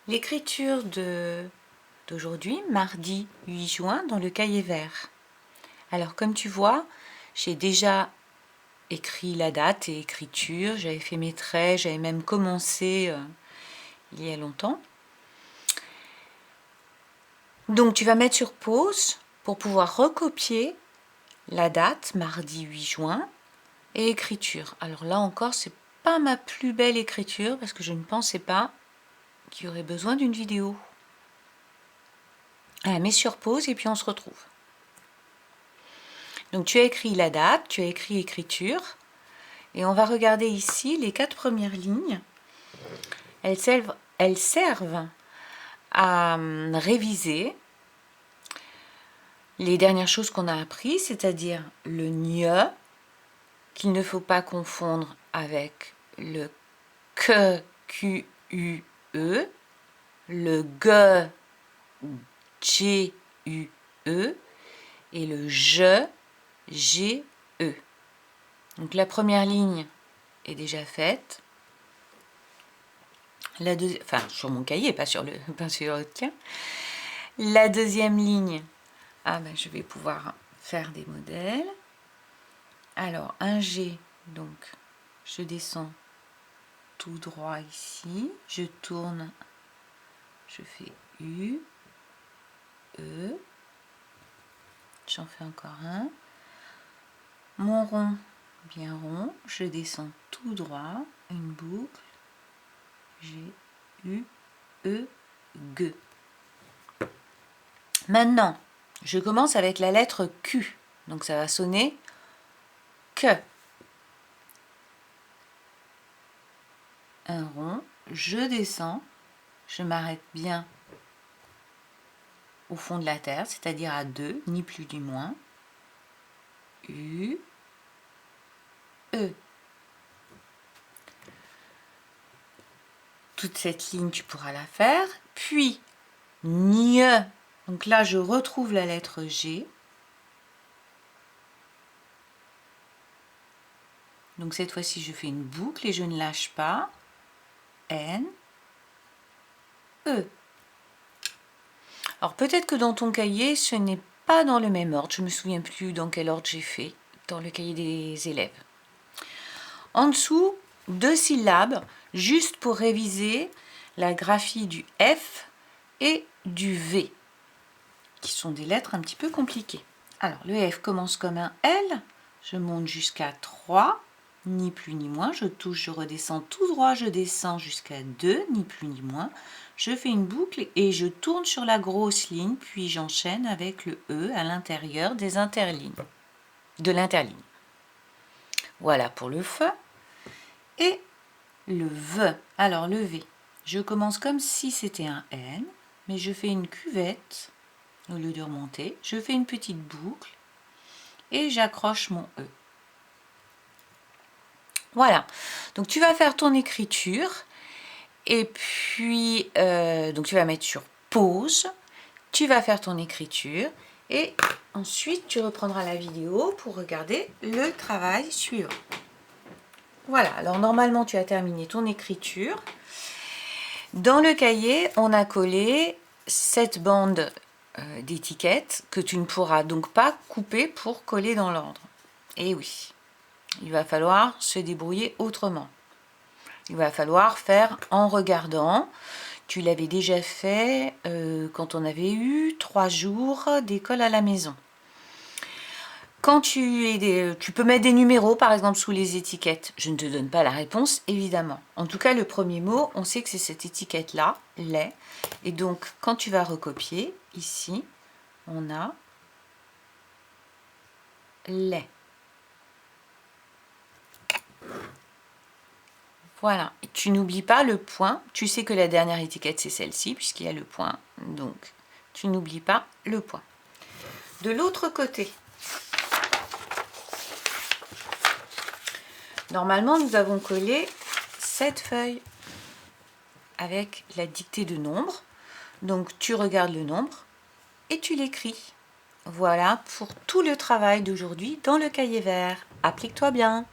L'écriture d'aujourd'hui, mardi 8 juin, dans le cahier vert. Alors comme tu vois, j'ai déjà écrit la date et écriture, j'avais fait mes traits, j'avais même commencé il y a longtemps. Donc tu vas mettre sur pause pour pouvoir recopier la date, mardi 8 juin, et écriture. Alors là encore, c'est pas ma plus belle écriture parce que je ne pensais pas qu'il y aurait besoin d'une vidéo. Alors, mets sur pause et puis on se retrouve. Donc tu as écrit la date, tu as écrit écriture, et on va regarder ici les 4 premières lignes. Elles servent à réviser les dernières choses qu'on a apprises, c'est-à-dire le nye, qu'il ne faut pas confondre avec le que, Q-U-E, le ge, G-U-E, et le je, G-E. Donc la première ligne est déjà faite. Enfin, sur mon cahier, pas sur le tien. La deuxième ligne, je vais pouvoir faire des modèles. Alors, un G, donc je descends tout droit ici, je tourne, je fais U, E, j'en fais encore un. Mon rond, bien rond, je descends tout droit, une boucle, G, U, E, G. Maintenant, je commence avec la lettre Q, donc ça va sonner que. Un rond, je descends, je m'arrête bien au fond de la terre, c'est-à-dire à 2, ni plus ni moins. U, E. Toute cette ligne, tu pourras la faire. Puis, nye. Donc là, je retrouve la lettre G. Donc cette fois-ci, je fais une boucle et je ne lâche pas. N, E. Alors peut-être que dans ton cahier, ce n'est pas dans le même ordre. Je ne me souviens plus dans quel ordre j'ai fait dans le cahier des élèves. En dessous, 2 syllabes, juste pour réviser la graphie du F et du V, qui sont des lettres un petit peu compliquées. Alors, le F commence comme un L, je monte jusqu'à 3, ni plus ni moins, je touche, je redescends tout droit, je descends jusqu'à 2, ni plus ni moins, je fais une boucle et je tourne sur la grosse ligne, puis j'enchaîne avec le E à l'intérieur de l'interligne. Voilà pour le F. Et le V. Alors le V, je commence comme si c'était un N, mais je fais une cuvette au lieu de remonter, je fais une petite boucle et j'accroche mon E. Voilà, donc tu vas faire ton écriture et puis donc tu vas mettre sur pause, tu vas faire ton écriture et ensuite tu reprendras la vidéo pour regarder le travail suivant. Voilà, alors normalement tu as terminé ton écriture. Dans le cahier, on a collé cette bande d'étiquettes que tu ne pourras donc pas couper pour coller dans l'ordre. Et oui, il va falloir se débrouiller autrement. Il va falloir faire en regardant. Tu l'avais déjà fait quand on avait eu 3 jours d'école à la maison. Quand tu peux mettre des numéros, par exemple, sous les étiquettes. Je ne te donne pas la réponse, évidemment. En tout cas, le premier mot, on sait que c'est cette étiquette-là, lait. Et donc, quand tu vas recopier, ici, on a lait. Voilà. Et tu n'oublies pas le point. Tu sais que la dernière étiquette, c'est celle-ci, puisqu'il y a le point. Donc, tu n'oublies pas le point. De l'autre côté, normalement, nous avons collé cette feuille avec la dictée de nombres. Donc, tu regardes le nombre et tu l'écris. Voilà pour tout le travail d'aujourd'hui dans le cahier vert. Applique-toi bien.